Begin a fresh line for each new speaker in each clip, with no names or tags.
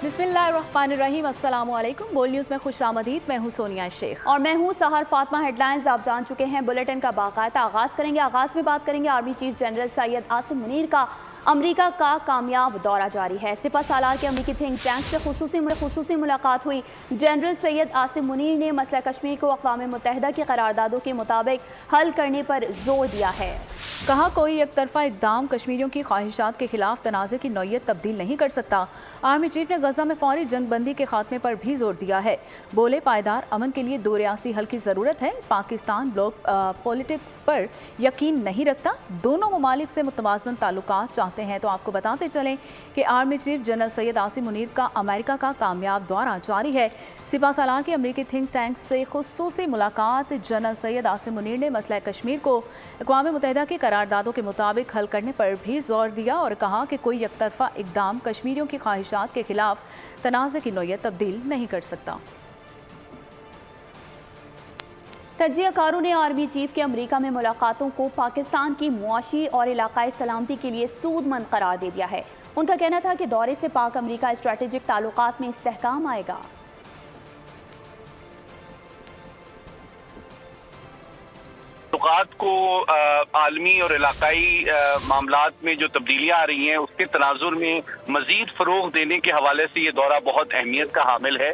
बिस्मिल्लाहिर्रहमानिर्रहीम, अस्सलामु अलैकुम। बोल न्यूज़ में खुशामदीद। मैं हूँ सोनिया शेख और मैं हूँ सहर फातिमा। हेडलाइंस आप जान चुके हैं। बुलेटिन का बाकायदा आगाज़ करेंगे। आगाज़ में बात करेंगे army chief general Syed Asim Munir का अमरीका का कामयाब दौरा जारी है। सिपह सालार के अमरीकी थिंक टैंक से खुसूसी मुलाकात हुई। जनरल सैयद आसिम मुनीर ने मसला कश्मीर को अक़वाम मुत्तहिदा की करारदादों के मुताबिक हल करने पर जोर दिया है। कहा, कोई एक तरफा इक़दाम कश्मीरियों की ख्वाहिशात के खिलाफ तनाज़े की नौयत तब्दील नहीं कर सकता। आर्मी चीफ ने गजा में फौरी जंग बंदी के खात्मे पर भी जोर दिया है। बोले, पायदार अमन के लिए दो रियासती हल की ज़रूरत है। पाकिस्तान ब्लॉक पॉलिटिक्स पर यकीन नहीं रखता, दोनों ममालिक से मुतवाज़न ताल्लुकात चाहते हैं। तो आपको बताते चलें कि army chief general Syed Asim Munir का अमेरिका का कामयाब दौरा जारी है। सिपह सालार के अमरीकी थिंक टैंक से खुसूसी मुलाकात। जनरल सैयद आसिम मुनीर ने मसला कश्मीर को अक़वाम मुत्तहिदा की करारदादों के मुताबिक हल करने पर भी जोर दिया और कहा कि कोई एक तरफा इक़दाम कश्मीरियों की ख्वाहिशात के खिलाफ तनाज़े की नौयत तब्दील नहीं कर सकता। तजियाकारों ने आर्मी चीफ के अमरीका में मुलाकातों को पाकिस्तान की मुआशी और इलाकाई सलामती के लिए सूदमंद करार दे दिया है। उनका कहना था कि दौरे से पाक अमरीका स्ट्रेटेजिक ताल्लुकात में इस्तेहकाम आएगा।
ताल्लुकात को आलमी और इलाकाई मामलात में जो तब्दीलियां आ रही हैं उसके तनाजुर में मजीद फरोग देने के हवाले से ये दौरा बहुत अहमियत का हामिल है।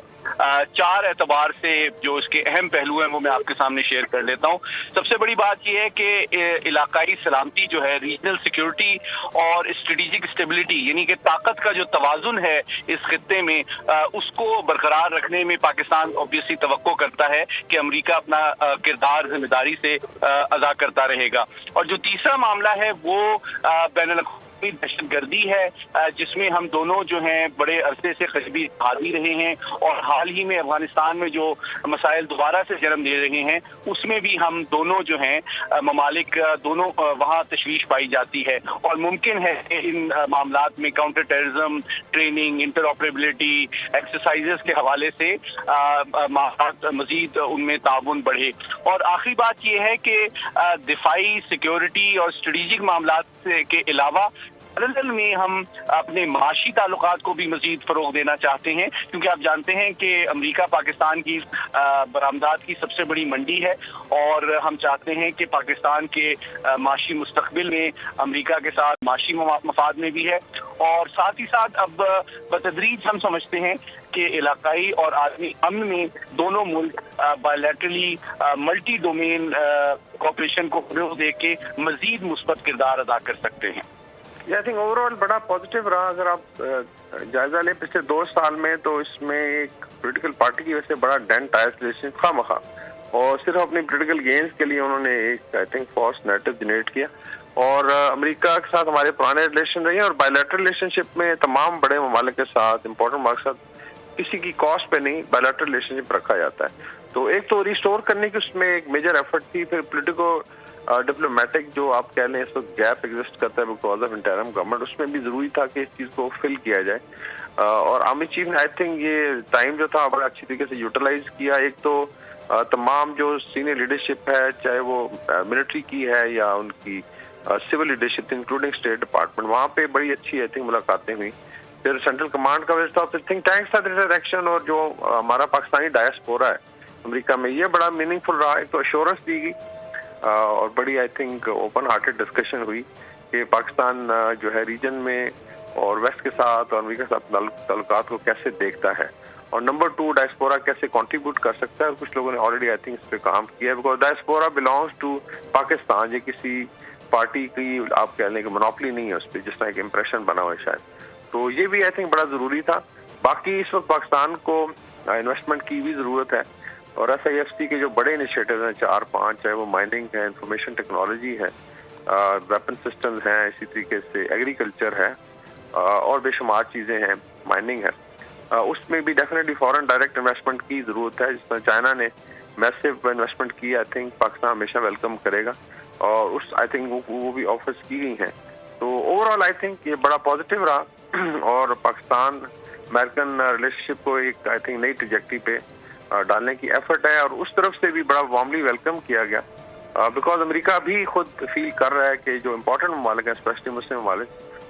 चार एतबार से जो इसके अहम पहलू हैं वो मैं आपके सामने शेयर कर लेता हूँ। सबसे बड़ी बात यह है कि इलाकाई सलामती जो है, रीजनल सिक्योरिटी और स्ट्रेटेजिक स्टेबिलिटी यानी कि ताकत का जो तवाजुन है इस खित्ते में, उसको बरकरार रखने में पाकिस्तान ऑब्वियसली तवक्को करता है कि अमरीका अपना किरदार जिम्मेदारी से अदा करता रहेगा। और जो तीसरा मामला है वो बैनुल दहशतगर्दी है, जिसमें हम दोनों जो हैं बड़े अरसे से करीबी हादी रहे हैं और हाल ही में अफगानिस्तान में जो मसाइल दोबारा से जन्म दे रहे हैं उसमें भी हम दोनों जो हैं ममालिक दोनों वहाँ तशवीश पाई जाती है। और मुमकिन है कि इन मामलात में counter terrorism training, interoperability exercises के हवाले से मजीद उनमें ताउन बढ़े। और आखिरी बात यह है कि दिफाई सिक्योरिटी और स्ट्रेटेजिक मामलात के अलावा पैरेलल में हम अपने माशी ताल्लुकात को भी मजीद फरोग देना चाहते हैं, क्योंकि आप जानते हैं कि अमरीका पाकिस्तान की बरामदात की सबसे बड़ी मंडी है और हम चाहते हैं कि पाकिस्तान के माशी मुस्तकबिल में अमरीका के साथ माशी मफाद में भी है। और साथ ही साथ अब बतदरीज हम समझते हैं कि इलाकाई और आदमी अमन में दोनों मुल्क बायलैटरली मल्टी डोमेन कोऑपरेशन को फरोग दे के मजीद मुस्बत किरदार अदा कर सकते हैं।
आई थिंक ओवरऑल बड़ा पॉजिटिव रहा। अगर आप जायजा लें पिछले 2 साल में तो इसमें एक पॉलिटिकल पार्टी की वजह से बड़ा डेंट आया रिलेशन खामखा, और सिर्फ अपनी पॉलिटिकल गेन्स के लिए उन्होंने एक I think false narrative generate किया। और अमेरिका के साथ हमारे पुराने रिलेशन रहे हैं और बायलैटरल रिलेशनशिप में तमाम बड़े ममालिक के साथ इंपॉर्टेंट ममालिक के साथ किसी की कॉस्ट पे नहीं बायलैटरल रिलेशनशिप रखा जाता है। तो एक तो रिस्टोर करने की उसमें एक मेजर एफर्ट थी। फिर पॉलिटिको डिप्लोमेटिक जो आप कह लें इस वक्त गैप एग्जिस्ट करता है बिकॉज ऑफ इंटरिम गवर्नमेंट, उसमें भी जरूरी था कि इस चीज़ को फिल किया जाए। और आर्मी चीफ ने आई थिंक ये टाइम जो था बड़ा अच्छी तरीके से यूटिलाइज किया। एक तो तमाम जो सीनियर लीडरशिप है, चाहे वो मिलिट्री की है या उनकी civil leadership including state department, वहाँ पे बड़ी अच्छी आई थिंक मुलाकातें हुई। फिर सेंट्रल कमांड का वजह था, फिर थिंक टैंक साथ इंटरेक्शन और जो हमारा पाकिस्तानी डायस्पोरा है अमेरिका में, ये बड़ा मीनिंगफुल रहा। एक तो एश्योरेंस दी गई और बड़ी I think open hearted discussion हुई कि पाकिस्तान जो है रीजन में और वेस्ट के साथ और अमेरिका के साथ ताल्लुकात को कैसे देखता है, और नंबर 2 डायस्पोरा कैसे कंट्रीब्यूट कर सकता है। और कुछ लोगों ने ऑलरेडी आई थिंक इस पे काम किया है because diaspora belongs to Pakistan. ये किसी पार्टी की आप कह लें कि मोनोपोली नहीं है उस पर, जिस तरह एक इम्प्रेशन बना हुआ है शायद। तो ये भी आई थिंक बड़ा ज़रूरी था। बाकी इस वक्त पाकिस्तान को इन्वेस्टमेंट की भी ज़रूरत है और SIFC के जो बड़े इनिशिएटिव हैं 4-5, चाहे वो माइनिंग है, इंफॉर्मेशन टेक्नोलॉजी है, वेपन सिस्टम्स हैं, इसी तरीके से एग्रीकल्चर है और बेशुमार चीज़ें हैं, माइनिंग है, उसमें भी डेफिनेटली फॉरेन डायरेक्ट इन्वेस्टमेंट की ज़रूरत है। जिसमें चाइना ने मैसिव इन्वेस्टमेंट की, आई थिंक पाकिस्तान हमेशा वेलकम करेगा और उस आई थिंक वो भी ऑफर्स की गई हैं। तो ओवरऑल आई थिंक ये बड़ा पॉजिटिव रहा और पाकिस्तान अमेरिकन रिलेशनशिप को एक आई थिंक नई ट्रैजेक्टरी पे डालने की एफर्ट है और उस तरफ से भी बड़ा वार्मली वेलकम किया गया बिकॉज अमेरिका भी खुद फील कर रहा है कि जो इम्पोर्टेंट ममालिक हैं, स्पेशली मुस्लिम ममालिक,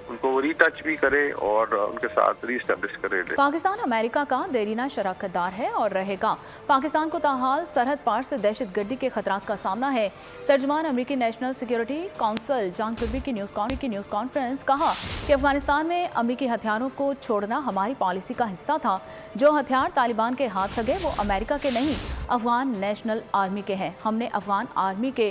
ان کو ری ٹچ بھی کرے اور ان کے ساتھ ری اسٹیبلش کرے.
پاکستان امریکہ کا دیرینہ شراکت دار ہے اور رہے گا. پاکستان کو تاحال سرحد پار سے دہشت گردی کے خطرات کا سامنا ہے. ترجمان امریکی نیشنل سیکیورٹی کونسل جان کربی کی نیوز کانفرنس کہا کہ افغانستان میں امریکی ہتھیاروں کو چھوڑنا ہماری پالیسی کا حصہ تھا. جو ہتھیار طالبان کے ہاتھ لگے وہ امریکہ کے نہیں افغان نیشنل آرمی کے ہیں. ہم نے افغان آرمی کی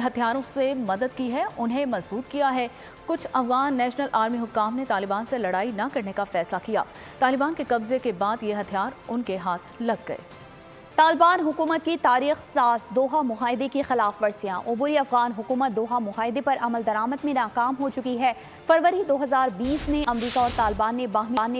ہتھیاروں سے مدد کی ہے, انہیں مضبوط کیا ہے. کچھ افغان نیشنل آرمی حکام نے طالبان سے لڑائی نہ کرنے کا فیصلہ کیا. طالبان کے قبضے کے بعد یہ ہتھیار ان کے ہاتھ لگ گئے. طالبان حکومت کی تاریخ ساز دوحہ معاہدے کی خلاف ورزیاں. عبوری افغان حکومت دوحہ معاہدے پر عمل درآمد میں ناکام ہو چکی ہے. فروری 2020 میں امریکہ اور طالبان نے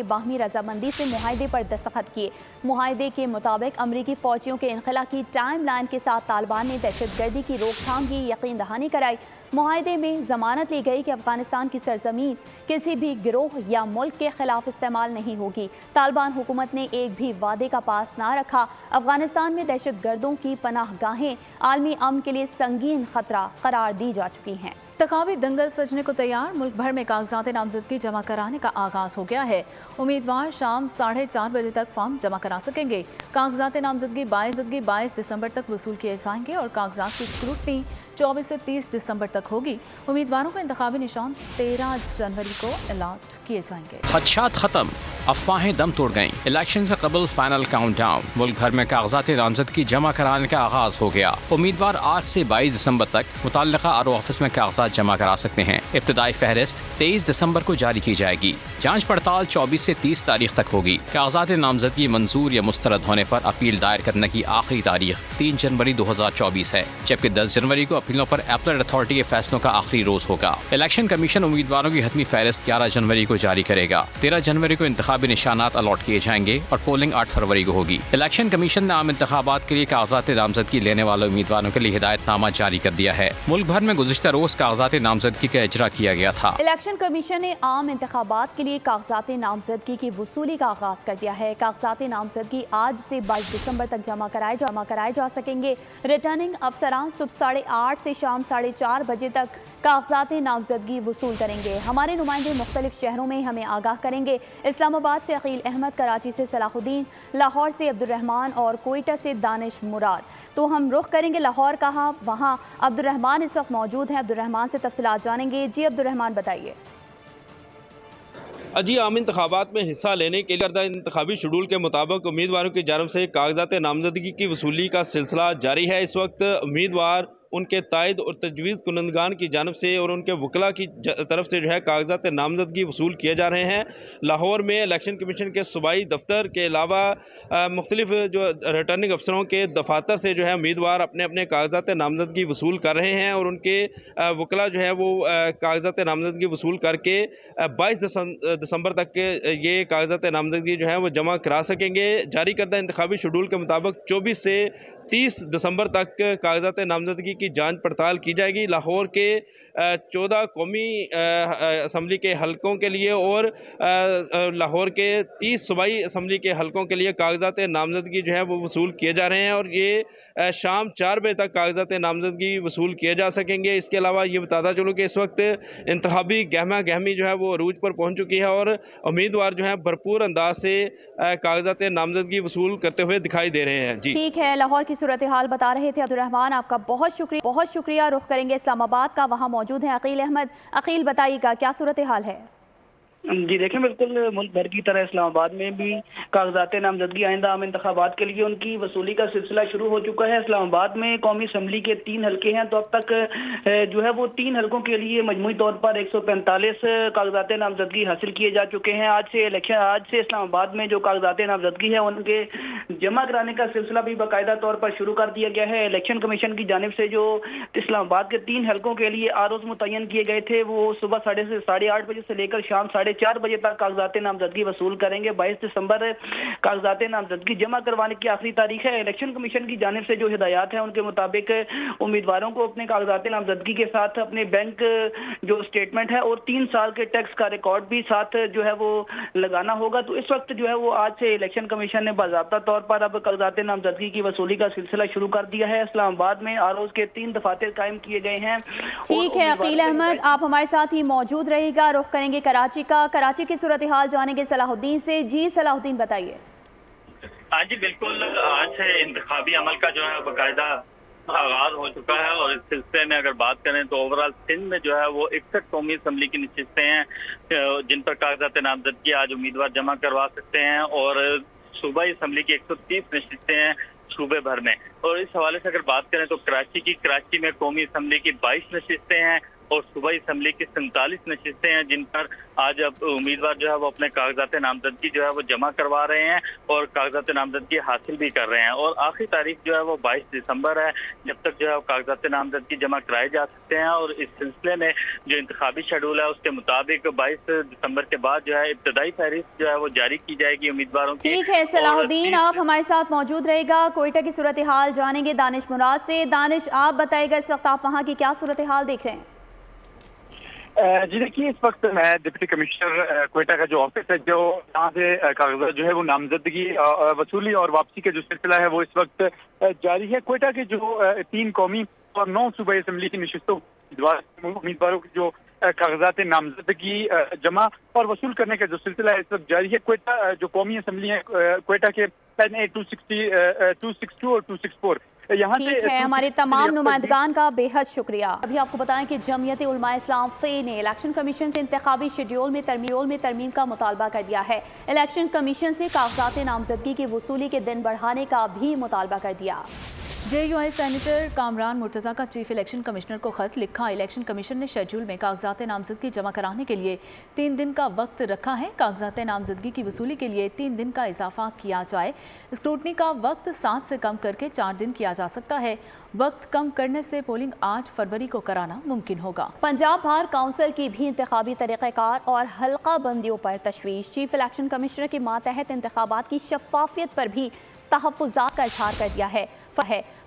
باہمی رضامندی سے معاہدے پر دستخط کیے. معاہدے کے مطابق امریکی فوجیوں کے انخلا کی ٹائم لائن کے ساتھ طالبان نے دہشت گردی کی روک تھام کی یقین دہانی کرائی. معاہدے میں ضمانت لی گئی کہ افغانستان کی سرزمین کسی بھی گروہ یا ملک کے خلاف استعمال نہیں ہوگی. طالبان حکومت نے ایک بھی وعدے کا پاس نہ رکھا. افغانستان میں دہشت گردوں کی پناہ گاہیں عالمی امن کے لیے سنگین خطرہ قرار دی جا چکی ہیں. انتخابی دنگل سجنے کو تیار. ملک بھر میں کاغذات نامزدگی جمع کرانے کا آغاز ہو گیا ہے. امیدوار شام 4:30 بجے تک فارم جمع کرا سکیں گے. کاغذات نامزدگی 22 دسمبر تک وصول کیے جائیں گے اور کاغذات کی اسکروٹنی 24 سے 30 دسمبر تک ہوگی. امیدواروں کو انتخابی نشان 13 جنوری کو الاٹ کیے جائیں گے.
خدشات ختم, افواہیں دم توڑ گئیں. الیکشن سے قبل فائنل کاؤنٹ ڈاؤن. ملک بھر میں کاغذات نامزدگی جمع کرانے کا آغاز ہو گیا. امیدوار 8 سے 22 دسمبر تک متعلقہ آر او آفس میں کاغذات جمع کرا سکتے ہیں. ابتدائی فہرست 23 دسمبر کو جاری کی جائے گی. جانچ پڑتال 24 سے 30 تاریخ تک ہوگی. کاغذات نامزدگی منظور یا مسترد ہونے پر اپیل دائر کرنے کی آخری تاریخ 3 جنوری 2024 ہے, جبکہ 10 جنوری کو اپیلوں پر اپیلٹ اتھارٹی کے فیصلوں کا آخری روز ہوگا. الیکشن کمیشن امیدواروں کی حتمی فہرست 11 جنوری کو جاری کرے گا. 13 جنوری کو انتخابی نشانات الاٹ کیے جائیں گے اور پولنگ 8 فروری کو ہوگی. الیکشن کمیشن نے عام انتخابات کے لیے کاغذات نامزدگی لینے والے امیدواروں کے لیے ہدایت نامہ جاری کر دیا ہے. ملک بھر میں گزشتہ روز کاغذات نامزدگی کا اجرا کیا گیا تھا.
الیکشن کمیشن نے عام انتخابات کے لیے کاغذات نامزدگی کی وصولی کا آغاز کر دیا ہے. کاغذات نامزدگی آج سے 22 دسمبر تک جمع کرائے جا سکیں گے. ریٹرننگ افسران صبح 8:30 سے شام 4:30 بجے تک کاغذات نامزدگی وصول کریں گے. ہمارے نمائندے مختلف شہروں میں ہمیں آگاہ کریں گے. اسلام آباد سے عقیل احمد, کراچی سے صلاح الدین, لاہور سے عبد الرحمان اور کوئٹہ سے دانش مراد. تو ہم رخ کریں گے لاہور کا. وہاں عبد الرحمان اس وقت موجود ہیں. عبد الرحمان سے تفصیلات جانیں گے. جی عبد الرحمان بتائیے.
جی, عام انتخابات میں حصہ لینے کے لیے کردہ انتخابی شیڈول کے مطابق امیدواروں کی جانب سے کاغذات نامزدگی کی وصولی کا سلسلہ جاری ہے. اس وقت امیدوار ان کے تائید اور تجویز کنندگان کی جانب سے اور ان کے وکلاء کی طرف سے جو ہے کاغذات نامزدگی وصول کیے جا رہے ہیں. لاہور میں الیکشن کمیشن کے صوبائی دفتر کے علاوہ مختلف جو ریٹرننگ افسروں کے دفاتر سے جو ہے امیدوار اپنے اپنے کاغذات نامزدگی وصول کر رہے ہیں اور ان کے وکلاء جو ہے وہ کاغذات نامزدگی وصول کر کے 22 دسمبر تک یہ کاغذات نامزدگی جو ہے وہ جمع کرا سکیں گے. جاری کردہ انتخابی شیڈول کے مطابق 24 سے 30 دسمبر تک کاغذات نامزدگی کی جانچ پڑتال کی جائے گی. لاہور کے 14 قومی اسمبلی کے حلقوں کے لیے اور لاہور کے 30 صوبائی اسمبلی کے حلقوں کے لیے کاغذات نامزدگی جو ہے وہ وصول کیے جا رہے ہیں اور یہ شام 4 بجے تک کاغذات نامزدگی وصول کیے جا سکیں گے. اس کے علاوہ یہ بتاتا چلوں کہ اس وقت انتخابی گہما گہمی جو ہے وہ عروج پر پہنچ چکی ہے اور امیدوار جو ہے بھرپور انداز سے کاغذات نامزدگی وصول کرتے ہوئے دکھائی دے رہے ہیں. جی
ٹھیک ہے, لاہور کی صورتحال بتا رہے تھے عبد الرحمان, آپ کا بہت شکریہ. رخ کریں گے اسلام آباد کا. وہاں موجود ہیں عقیل احمد. عقیل بتائیے گا کیا صورتحال ہے؟
جی دیکھیں, بالکل ملک بھر کی طرح اسلام آباد میں بھی کاغذات نامزدگی آئندہ عام انتخابات کے لیے ان کی وصولی کا سلسلہ شروع ہو چکا ہے. اسلام آباد میں قومی اسمبلی کے 3 حلقے ہیں, تو اب تک جو ہے وہ 3 حلقوں کے لیے مجموعی طور پر 145 کاغذات نامزدگی حاصل کیے جا چکے ہیں. آج سے اسلام آباد میں جو کاغذات نامزدگی ہے ان کے جمع کرانے کا سلسلہ بھی باقاعدہ طور پر شروع کر دیا گیا ہے. الیکشن کمیشن کی جانب سے جو اسلام آباد کے 3 حلقوں کے لیے آر اوز متعین کیے گئے تھے وہ صبح 8:30 بجے سے لے کر شام 4:30 4:30 बजे तक कागजात नामजदगी वसूल करेंगे। 22 दिसंबर कागजात नामजदगी जमा करवाने की आखिरी तारीख है। इलेक्शन कमीशन की जानिब से जो हिदायत है उनके मुताबिक उम्मीदवारों को अपने कागजात नामजदगी के साथ अपने बैंक जो स्टेटमेंट है और 3 साल के टैक्स का रिकॉर्ड भी साथ जो है वो लगाना होगा। तो इस वक्त जो है वो आज से इलेक्शन कमीशन ने बाज़ाब्ता तौर पर अब कागजात नामजदगी की वसूली का सिलसिला शुरू कर दिया है। इस्लामाबाद में आरओज़ के 3 दफातर कायम किए गए हैं।
ठीक है अकील अहमद, आप हमारे साथ ही मौजूद रहेगा। रुख करेंगे कराची का, कराची की सूरत हाल जानेंगे सलाहुद्दीन से। जी सलाहुद्दीन बताइए।
हाँ जी बिल्कुल, आज से इंतखाबी अमल का जो है बाकायदा आगाज हो चुका है और इस सिलसिले में अगर बात करें तो ओवरऑल सिंध में जो है वो 61 कौमी असम्बली की नशिस्तें हैं जिन पर कागजात नामजदगी आज उम्मीदवार जमा करवा सकते हैं और सूबाई असम्बली की 130 नशिस्तें हैं सूबे भर में। और इस हवाले से अगर बात करें तो कराची में कौमी असम्बली की 22 नशिस्तें हैं और सूबाई असम्बली की 47 नशिस्तें हैं जिन पर आज अब उम्मीदवार जो है वो अपने कागजात नामजदगी जो है वो जमा करवा रहे हैं और कागजात नामजदगी हासिल भी कर रहे हैं। और आखिरी तारीख जो है वो 22 दिसंबर है जब तक जो है कागजात नामजदगी जमा कराए जा सकते हैं। और इस सिलसिले में जो इंतखाबी शेड्यूल है उसके मुताबिक 22 दिसंबर के बाद जो है इब्तदाई फहरिस्त जो है वो जारी की जाएगी उम्मीदवारों की।
ठीक है सलाहुद्दीन, आप हमारे साथ मौजूद रहेगा। कोयटा की सूरत हाल जानेंगे दानिश मुराद से। दानिश, आप बताइएगा इस वक्त आप वहाँ की क्या सूरत हाल देख रहे हैं?
जी देखिए, इस वक्त मैं डिप्टी कमिश्नर कोयटा का जो ऑफिस है जो यहाँ से कागजात जो है वो नामजदगी वसूली और वापसी का जो सिलसिला है वो इस वक्त जारी है। कोयटा के जो 3 कौमी और 9 सूबाई असम्बली की नशिस्तों उम्मीदवारों की जो कागजात नामजदगी जमा और वसूल करने का जो सिलसिला है इस वक्त जारी है। कोयटा जो कौमी असम्बली है कोयटा के 10A 262 और 264 यहाँ से
ठीक है, हमारे तमाम नुमाइंदगान का बेहद शुक्रिया। अभी आपको बताएं कि जमीयत उलमा इस्लाम फे ने इलेक्शन कमीशन से इंतखाबी शेड्यूल में तरमीम का मुतालबा कर दिया है। इलेक्शन कमीशन से कागजात नामजदगी की वसूली के दिन बढ़ाने का भी मुतालबा कर दिया। JUI सेनेटर कामरान मुर्तज़ा का चीफ इलेक्शन कमिश्नर को खत लिखा। इलेक्शन कमीशन ने शेड्यूल में कागजात नामजदगी जमा कराने के लिए 3 दिन का वक्त रखा है। कागजात नामजदगी की वसूली के लिए 3 दिन का इजाफा किया जाए। स्क्रूटनी का वक्त 7 से कम करके 4 दिन किया जा सकता है। वक्त कम करने से पोलिंग 8 फरवरी को कराना मुमकिन होगा। पंजाब बार काउंसिल की भी इंतखाबी तरीक़ाकार और हल्का बंदियों पर तशवीश। चीफ इलेक्शन कमिश्नर के मातहत इंतखाबात की शफाफियत पर भी तहफ़्फ़ुज़ात का इज़हार कर दिया है।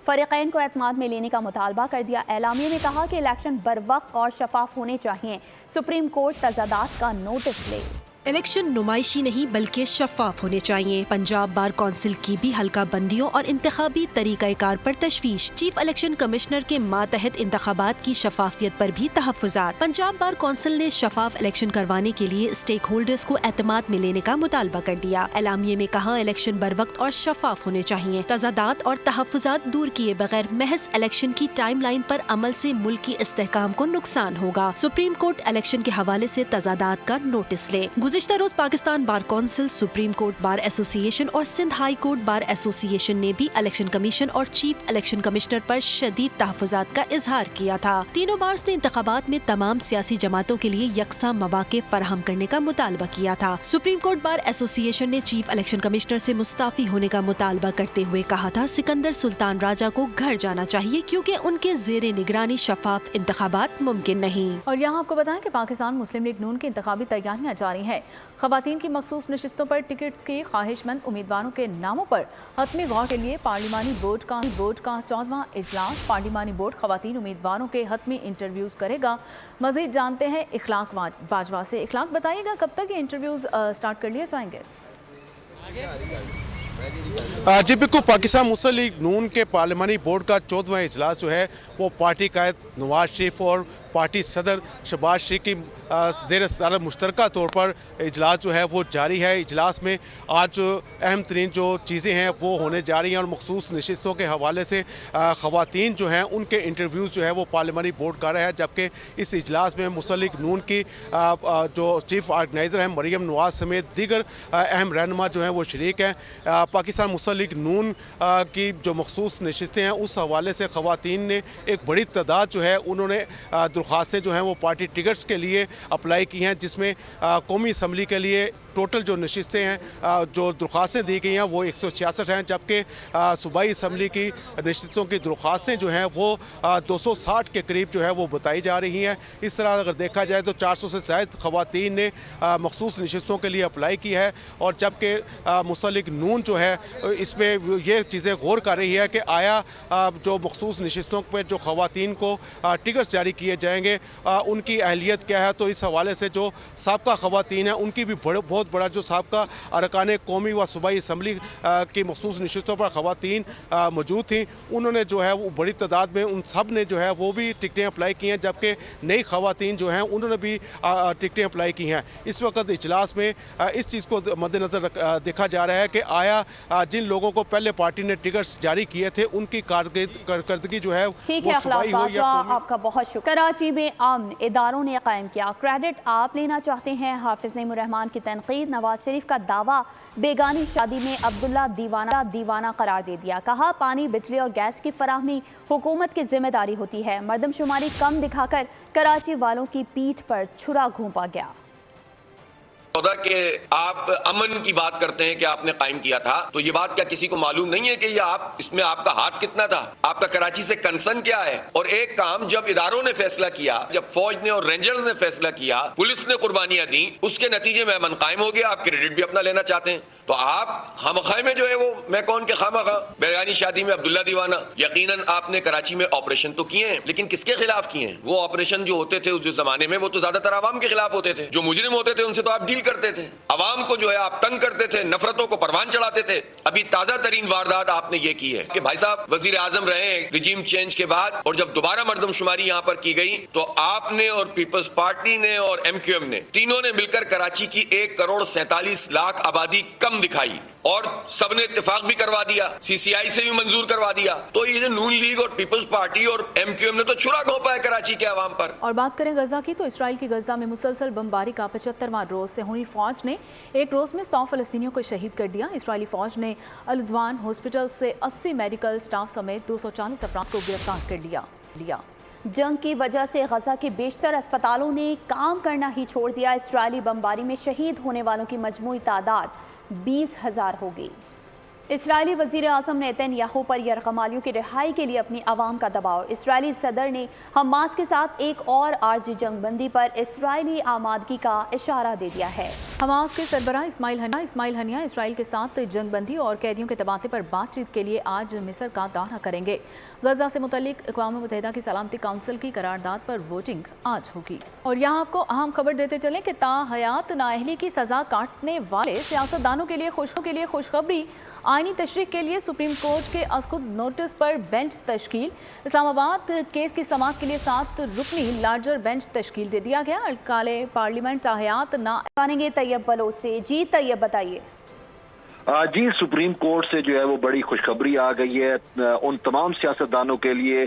फ़रीक़ैन को एतमाद में लेने का मुतालबा कर दिया। एलामिया में कहा कि इलेक्शन बरवक्त और शफाफ होने चाहिए। सुप्रीम कोर्ट तज़ादात का नोटिस ले।
इलेक्शन नुमाइशी नहीं बल्कि शफाफ होने चाहिए। पंजाब बार कौंसिल की भी हल्का बंदियों और इंतखाबी तरीक़ाकार पर तशवीश। चीफ इलेक्शन कमिश्नर के मातहत इंतखाबात की शफाफियत पर भी तहफ़्फ़ुज़ात। पंजाब बार कौंसिल ने शफाफ इलेक्शन करवाने के लिए स्टेक होल्डर्स को एतमाद में लेने का मुतालबा कर दिया। एलामिये में कहा इलेक्शन बरवक्त और शफाफ होने चाहिए। तज़ादात और तहफ़्फ़ुज़ात दूर किए बगैर महज इलेक्शन की टाइम लाइन पर अमल से मुल्क की इस्तेहकाम को नुकसान होगा। सुप्रीम कोर्ट इलेक्शन के हवाले से तज़ादात का नोटिस ले। गुज़िश्ता रोज Pakistan bar council, supreme court bar association और Sindh high court bar association ने भी इलेक्शन कमीशन और चीफ इलेक्शन कमिश्नर पर शदीद तहफ़्फ़ुज़ात का इजहार किया था। तीनों बार्स ने इंतखाबात में तमाम सियासी जमातों के लिए यकसा मौक़े फराहम करने का मुतालबा किया था। सुप्रीम कोर्ट बार एसोसिएशन ने चीफ इलेक्शन कमिश्नर से मुस्ताफ़ी होने का मुतालबा करते हुए कहा था सिकंदर सुल्तान राजा को घर जाना चाहिए क्योंकि उनके ज़ेरे निगरानी शफाफ इंतखाबात मुमकिन नहीं।
और यहाँ आपको बताएं कि पाकिस्तान मुस्लिम लीग नून की इंतखाबी तैयारियाँ जारी हैं। ख़वातीन की मखसूस नशिस्तों पर टिकट्स के ख्वाहिशमंद उम्मीदवारों के नामों पर हतमी गौर के लिए पार्लिमानी बोर्ड का 14वां इजलास। पार्लिमानी बोर्ड ख़वातीन उम्मीदवारों के हतमी इंटरव्यूज़ करेगा। मज़ीद जानते हैं इखलाक बाजवा से। इखलाक, बताइएगा कब तक ये इंटरव्यूज़ स्टार्ट कर लिए जाएंगे?
जी बिल्कुल, पाकिस्तान मुस्लिम लीग नून के पार्लिमानी बोर्ड का 14वां इजलास जो है वो पार्टी कायद नवाज शरीफ और पार्टी सदर शहबाज शरीफ की ज़ेर सदारत मुश्तरका तौर पर इजलास जो है वो जारी है। इजलास में आज अहम तरीन जो चीज़ें हैं वो होने जा रही हैं और मखसूस नशिस्तों के हवाले से ख़वातीन जो हैं उनके इंटरव्यूज़ जो है वो पार्लिमानी बोर्ड कर रहा है। जबकि इस इजलास में मुस्लिम लीग नून की जो चीफ ऑर्गेनाइज़र हैं मरीम नवाज समेत दीगर अहम रहनुमा जो हैं वो शरीक हैं। पाकिस्तान मुस्लिम लीग नून की जो मखसूस नशिस्तें हैं उस हवाले से ख़वातीन ने एक बड़ी तादाद जो है उन्होंने दरख्वास्तें जो हैं वो पार्टी टिकट्स के लिए अप्लाई की हैं, जिसमें कौमी असम्बली के लिए टोटल जो नशिस्तें हैं, जो दरख्वास्तें दी गई हैं वो 166 हैं, जबकि सूबाई असम्बली की नशिस्तों की दरख्वास्तें जो हैं वो 260 के करीब जो है वो बताई जा रही हैं। इस तरह अगर देखा जाए तो 400 से ज़ायद ख़वातीन ने मखसूस नशिस्तों के लिए अप्लाई की है, और जबकि मुसल्लिक नून जो है इसमें ये चीज़ें गौर कर रही है कि आया जो मखसूस नशिस्तों पर जो ख़वातीन को टिकट्स जारी किए जाएंगे उनकी अहलियत क्या है। तो इस हवाले से जो साबका ख़वातीन हैं उनकी भी बहुत बड़ा जो साबका अरकान कौमी व सूबाई असम्बली की मखसूस नशिस्तों पर ख़वातीन मौजूद थी, उन्होंने जो है वो बड़ी तादाद में उन सब ने जो है वो भी टिकटें अप्लाई की हैं, जबकि नई ख़वातीन जो हैं उन्होंने भी टिकटें अप्लाई की हैं। इस वक्त इजलास में इस चीज़ को मद्देनज़र देखा जा रहा है कि आया जिन लोगों को पहले पार्टी ने टिकट्स जारी किए थे उनकी कारकर्दगी जो है वो सूबाई हो या
आपका बहुत शुक्र। कराची में अमन इदारों ने कायम किया, क्रेडिट आप लेना चाहते हैं। हाफिज नईमुर रहमान की तनकीद, नवाज शरीफ का दावा बेगानी शादी में अब्दुल्ला दीवाना करार दे दिया। कहा पानी बिजली और गैस की फराहमी हुकूमत की जिम्मेदारी होती है। मर्दमशुमारी कम दिखाकर कराची वालों की पीठ पर छुरा घोंपा गया।
कि आप अमन की बात करते हैं कि आपने कायम किया था, तो ये बात क्या किसी को मालूम नहीं है कि ये आप इसमें आपका हाथ कितना था? आपका कराची से कंसर्न क्या है? और एक काम जब इदारों ने फैसला किया, जब फौज ने और रेंजर्स ने फैसला किया, पुलिस ने कुर्बानियां दी, उसके नतीजे में अमन कायम हो गया। आप क्रेडिट भी अपना लेना चाहते हैं, तो आप खामखा में जो है वो मैं कौन के खामखा बेगानी शादी में अब्दुल्ला दीवाना। यकीनन आपने कराची में ऑपरेशन तो किए हैं, लेकिन किसके खिलाफ किए हैं? वो ऑपरेशन जो होते थे उस जमाने में वो तो ज्यादातर आवाम के खिलाफ होते थे। जो मुजरिम होते थे उनसे तो आप डील करते थे, आवाम को जो है आप तंग करते थे, नफरतों को परवान चढ़ाते थे। अभी ताजा तरीन वारदात आपने ये की है कि भाई साहब वजीर आजम रहे रिजीम चेंज के बाद, और जब दोबारा मर्दमशुमारी यहाँ पर की गई तो आपने और पीपल्स पार्टी ने और MQM ने तीनों ने मिलकर कराची की 1,47,00,000 आबादी कम दिखाई, और सबने इत्तेफाक भी करवा दिया, CCI से भी मंजूर करवा दिया। तो ये नून लीग और पीपल्स पार्टी और MQM ने तो छुरा घोंपा है कराची के आवाम पर।
और बात करें गजा की, तो इसराइल की गजा में मुसलसल बमबारी का 75वां रोज से हुई फौज ने एक रोज में 100 फलस्तीनियों को शहीद कर दिया। इसराइली फौज ने अल-अदवान हॉस्पिटल से 80 मेडिकल स्टाफ समेत 240 अफराद को गिरफ्तार कर लिया। जंग की वजह से गजा के बेशतर अस्पतालों ने काम करना ही छोड़ दिया। इसराइली बमबारी में शहीद होने वालों की मजमूई तादाद 20,000 हो गई। इसराइली वज़ीर आज़म नेतन्याहू पर यरगमालियों की रिहाई के लिए अपनी आवाम का दबाव। इसराइली सदर ने हमास के साथ एक और आर्जी जंगबंदी पर इसराइली आमादगी का इशारा दे दिया है। हमास के सरबराह इस्माइल हनिया इसराइल के साथ जंगबंदी और कैदियों के तबादले पर बातचीत के लिए आज मिस्र का दौरा करेंगे। गजा से मुतल्लिक अक़वाम मुत्तहिदा की सलामती काउंसिल की करारदाद पर वोटिंग आज होगी। और यहाँ आपको अहम खबर देते चलें कि ताहयात नाअहली की सज़ा काटने वाले सियासतदानों के लिए खुशखबरी। आईनी तशरीह के लिए सुप्रीम कोर्ट के अस्कुद नोटिस पर बेंच तश्कील। इस्लामाबाद केस की समाअत के लिए 7 रुकनी लार्जर बेंच तश्कील दे दिया गया। अरकान पार्लियामेंट ताहयात ना मानेंगे तैयब बलोच से। जी तैयब बताइए।
जी, सुप्रीम कोर्ट से जो है वो बड़ी खुशखबरी आ गई है उन तमाम सियासतदानों के लिए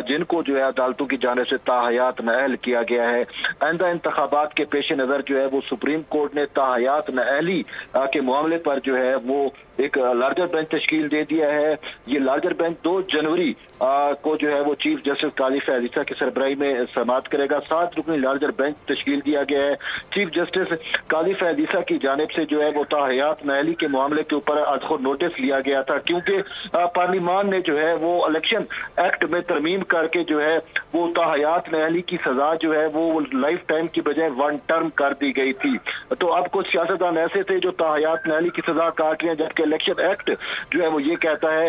जिनको जो है अदालतों की जानिब से ताहयात नाअहल किया गया है। आइंदा इंतखाबात के पेश नज़र जो है वो सुप्रीम कोर्ट ने ताहयात नाअहली के मामले पर जो है वो एक लार्जर बेंच तश्कील दे दिया है। ये लार्जर बेंच 2 जनवरी को जो है वो चीफ जस्टिस कालिफ अलीसा की सरबराही में समाअत करेगा। 7 रुकनी लार्जर बेंच तश्कील दिया गया है। चीफ जस्टिस कालिफ अलीसा की जानिब से जो है वो ताहयात नाअहली के मामले के ऊपर आज खुद नोटिस लिया गया था, क्योंकि पार्लियामान ने जो है वो इलेक्शन एक्ट में तरमीम करके जो है वो ताहयात नाअहली की सजा जो है वो लाइफ टाइम की बजाय 1 टर्म कर दी गई थी। तो अब कुछ सियासतदान ऐसे थे जो ताहयात नाअहली की सजा काट रहे हैं, जबकि इलेक्शन एक्ट जो है वो ये कहता है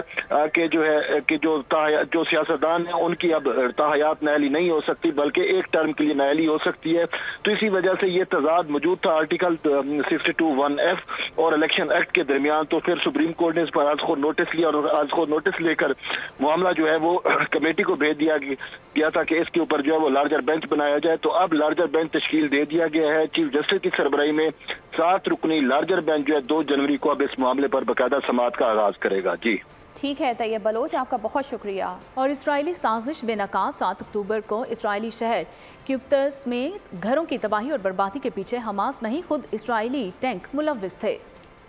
कि जो है कि जो सियासतदान है उनकी अब ताहयात नाअहली नहीं हो सकती, बल्कि 1 टर्म के लिए नाअहली हो सकती है। तो इसी वजह से ये तजाद मौजूद था आर्टिकल 62(1)(f) और इलेक्शन एक्ट के दरमियान। तो फिर सुप्रीम कोर्ट ने इस पर आज खुद नोटिस लिया, और आज खुद नोटिस लेकर मामला जो है वो कमेटी को भेज दिया गया था कि इसके ऊपर जो है वो लार्जर बेंच बनाया जाए। तो अब लार्जर बेंच तश्कील दे दिया गया है। चीफ जस्टिस की सरबराही में 7 रुकनी लार्जर बेंच जो है 2 जनवरी को अब इस मामले पर बाकायदा समाअत का आगाज करेगा। जी
ठीक है तैयब बलोच, आपका बहुत शुक्रिया। और इसराइली साजिश बेनकाब 7 अक्टूबर को इसराइली शहर क्यूब्तस में घरों की तबाही और बर्बादी के पीछे हमास नहीं, खुद इसराइली टैंक मुलव्विस थे।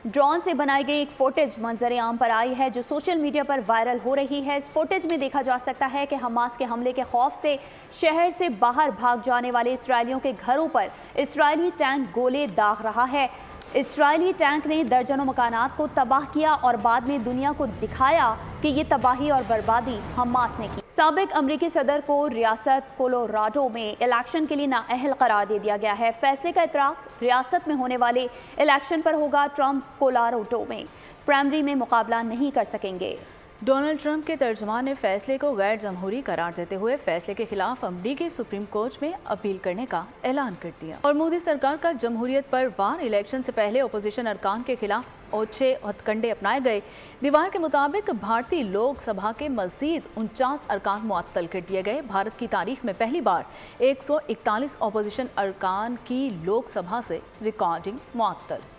ड्रोन से बनाई गई एक फुटेज मंजर आम पर आई है जो सोशल मीडिया पर वायरल हो रही है। इस फुटेज में देखा जा सकता है कि हमास के हमले के खौफ से शहर से बाहर भाग जाने वाले इसराइलियों के घरों पर इसराइली टैंक गोले दाग रहा है। اسرائیلی ٹینک نے درجنوں مکانات کو تباہ کیا اور بعد میں دنیا کو دکھایا کہ یہ تباہی اور بربادی حماس نے کی۔ سابق امریکی صدر کو ریاست کولوراڈو میں الیکشن کے لیے نااہل قرار دے دیا گیا ہے۔ فیصلے کا اطلاق ریاست میں ہونے والے الیکشن پر ہوگا۔ ٹرمپ کولوراڈو میں پرائمری میں مقابلہ نہیں کر سکیں گے۔
ڈونلڈ ٹرمپ کے ترجمان نے فیصلے کو غیر جمہوری قرار دیتے ہوئے فیصلے کے خلاف امریکی سپریم کورٹ میں اپیل کرنے کا اعلان کر دیا۔ اور مودی سرکار کا جمہوریت پر وار، الیکشن سے پہلے اپوزیشن ارکان کے خلاف اوچھے ہتھ کنڈے اپنائے گئے۔ دیوار کے مطابق بھارتی لوک سبھا کے مزید 49 ارکان معطل کر دیے گئے۔ بھارت کی تاریخ میں پہلی بار 141 اپوزیشن ارکان کی لوک سبھا سے ریکارڈنگ معطل۔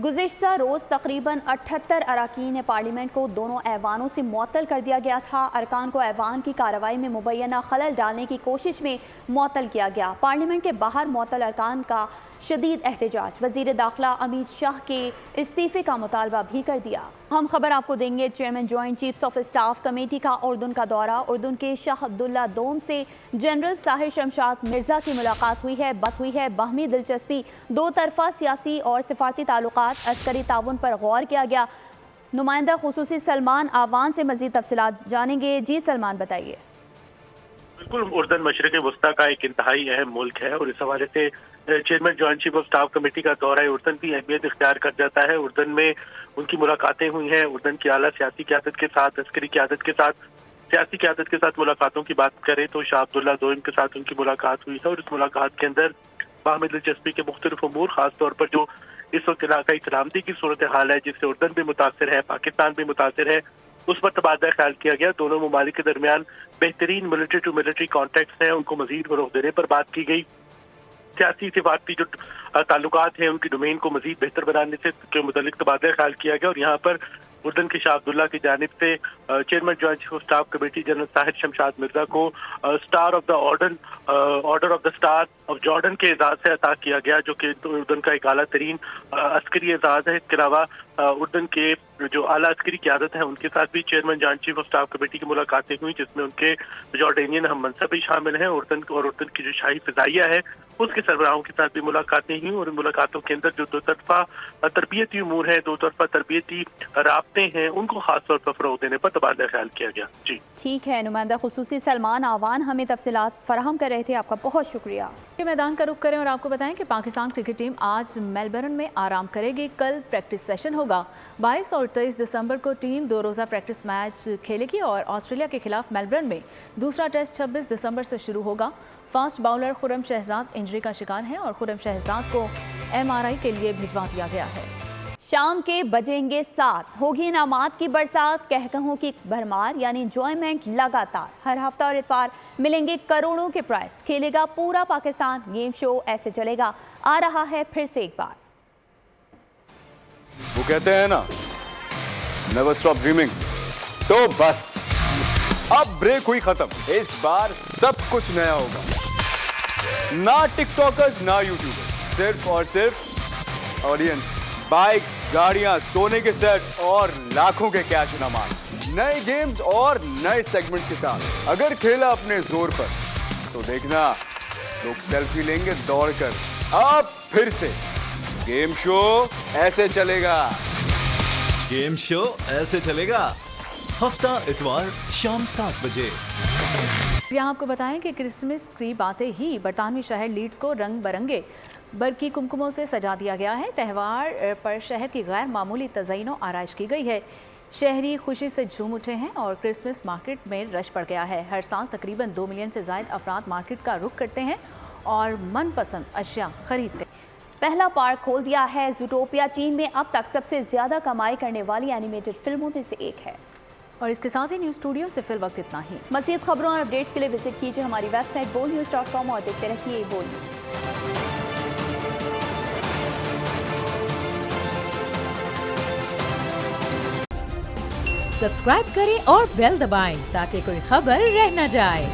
گزشتہ روز تقریباً 78 اراکین پارلیمنٹ کو دونوں ایوانوں سے معطل کر دیا گیا تھا۔ ارکان کو ایوان کی کارروائی میں مبینہ خلل ڈالنے کی کوشش میں معطل کیا گیا۔ پارلیمنٹ کے باہر معطل ارکان کا شدید احتجاج، وزیر داخلہ امیت شاہ کے استعفے کا مطالبہ بھی کر دیا۔ ہم خبر آپ کو دیں گے، chairman joint chiefs of staff committee کا اردن کا دورہ۔ اردن کے شاہ عبداللہ دوم سے جنرل طاہر شمشاد مرزا کی ملاقات ہوئی ہے۔ بات ہوئی ہے باہمی دلچسپی، دو طرفہ سیاسی اور سفارتی تعلقات، عسکری تعاون پر غور کیا گیا۔ نمائندہ خصوصی سلمان آوان سے مزید تفصیلات جانیں گے۔ جی سلمان بتائیے۔
بالکل، اردن مشرق وسطیٰ کا ایک انتہائی اہم ملک ہے اور اس حوالے سے chairman joint chief of staff committee کا دورہ اردن بھی اہمیت اختیار کر جاتا ہے۔ اردن میں ان کی ملاقاتیں ہوئی ہیں۔ اردن کی اعلیٰ سیاسی قیادت کے ساتھ، عسکری قیادت کے ساتھ، سیاسی قیادت کے ساتھ ملاقاتوں کی بات کریں تو شاہ عبداللہ دوئم کے ساتھ ان کی ملاقات ہوئی ہے اور اس ملاقات کے اندر باہمی دلچسپی کے مختلف امور، خاص طور پر جو اس وقت علاقائی سلامتی کی صورتحال ہے جس سے اردن بھی متاثر ہے، پاکستان بھی متاثر ہے، اس پر تبادلہ خیال کیا گیا۔ دونوں ممالک کے درمیان بہترین ملٹری ٹو ملٹری کانٹیکٹس ہیں، ان کو مزید فروغ دینے پر بات کی گئی۔ سیاسی سفارتی جو تعلقات ہیں ان کی ڈومین کو مزید بہتر بنانے سے کے متعلق تبادلہ خیال کیا گیا اور یہاں پر اردن کے شاہ عبداللہ کی جانب سے chairman joint chief of staff committee general Tahir Shamshad Mirza کو star of the order of the star of Jordan کے اعزاز سے عطا کیا گیا، جو کہ اردن کا ایک اعلیٰ ترین عسکری اعزاز ہے۔ اس کے علاوہ اردن کے جو اعلیٰ عسکری قیادت ہے ان کے ساتھ بھی chairman joint chief of staff committee کی ملاقاتیں ہوئی، جس میں ان کے جارڈینین ہم منصب بھی شامل ہیں۔ اردن کی جو شاہی فضائیہ ہے اس کے سربراہوں کے ساتھ بھی ملاقاتیں ہوئی اور ان ملاقاتوں کے اندر جو دو طرفہ تربیتی امور ہیں، دو طرفہ تربیتی رابطے ہیں، ان کو خاص طور پر فروغ دینے پر تبادلہ خیال کیا گیا۔ جی
ٹھیک ہے، نمائندہ خصوصی سلمان آوان ہمیں تفصیلات فراہم کر رہے تھے، آپ کا بہت شکریہ۔
کے میدان کا رخ کریں اور آپ کو بتائیں کہ پاکستان کرکٹ ٹیم آج میلبرن میں آرام کرے گی۔ کل پریکٹس سیشن ہوگا۔ 22 اور 23 دسمبر کو ٹیم 2 روزہ پریکٹس میچ کھیلے گی اور آسٹریلیا کے خلاف میلبرن میں دوسرا ٹیسٹ 26 دسمبر سے شروع ہوگا۔ فاسٹ باؤلر خرم شہزاد انجری کا شکار ہیں اور خرم شہزاد کو MRI کے لیے بھجوا دیا گیا ہے۔
شام کے بجیں گے 7، ہوگی انعامات کی برسات، کہکہوں کی بھرمار، یعنی انجوائمنٹ لگاتار۔ ہر ہفتہ اور اتوار ملیں گے کروڑوں کے پرائز، کھیلے گا پورا پاکستان۔ گیم شو ایسے چلے گا آ رہا ہے پھر سے ایک بار۔
وہ کہتے ہیں نا نیور اسٹاپ ڈریمنگ، تو بس اب بریک ہوئی ختم۔ اس بار سب کچھ نیا ہوگا، نہ ٹک ٹاکرز نہ یوٹیوبرز، صرف اور صرف آڈینس، بائکس، گاڑیاں، سونے کے سیٹ اور لاکھوں کے کیش انعامات، نئے گیمز اور نئے سیگمنٹس کے ساتھ۔ اگر کھیلا اپنے زور پر تو دیکھنا لوگ سیلفی لیں گے دوڑ کر۔ اب پھر سے گیم شو ایسے چلے گا۔
گیم شو ایسے چلے گا ہفتہ اتوار شام 7 بجے۔
یہاں آپ کو بتائیں کہ کرسمس قریب آتے ہی برطانوی شہر لیڈز کو رنگ برنگے برقی کمکموں سے سجا دیا گیا ہے۔ تہوار پر شہر کی غیر معمولی تزئین و آرائش کی گئی ہے۔ شہری خوشی سے جھوم اٹھے ہیں اور کرسمس مارکیٹ میں رش پڑ گیا ہے۔ ہر سال تقریباً 2 ملین سے زائد افراد مارکیٹ کا رخ کرتے ہیں اور من پسند اشیاء خریدتے ہیں۔
پہلا پارک کھول دیا ہے زوٹوپیا، چین میں اب تک سب سے زیادہ کمائی کرنے والی اینیمیٹڈ فلموں میں سے ایک ہے۔
اور اس کے ساتھ ہی نیوز اسٹوڈیو سے فی الوقت اتنا ہی۔
مزید خبروں اور اپڈیٹس کے لیے وزٹ کیجیے ہماری ویب سائٹ bolnews.com اور دیکھتے رہیے بول نیوز۔
سبسکرائب کریں اور بیل دبائیں تاکہ کوئی خبر رہ نہ جائے۔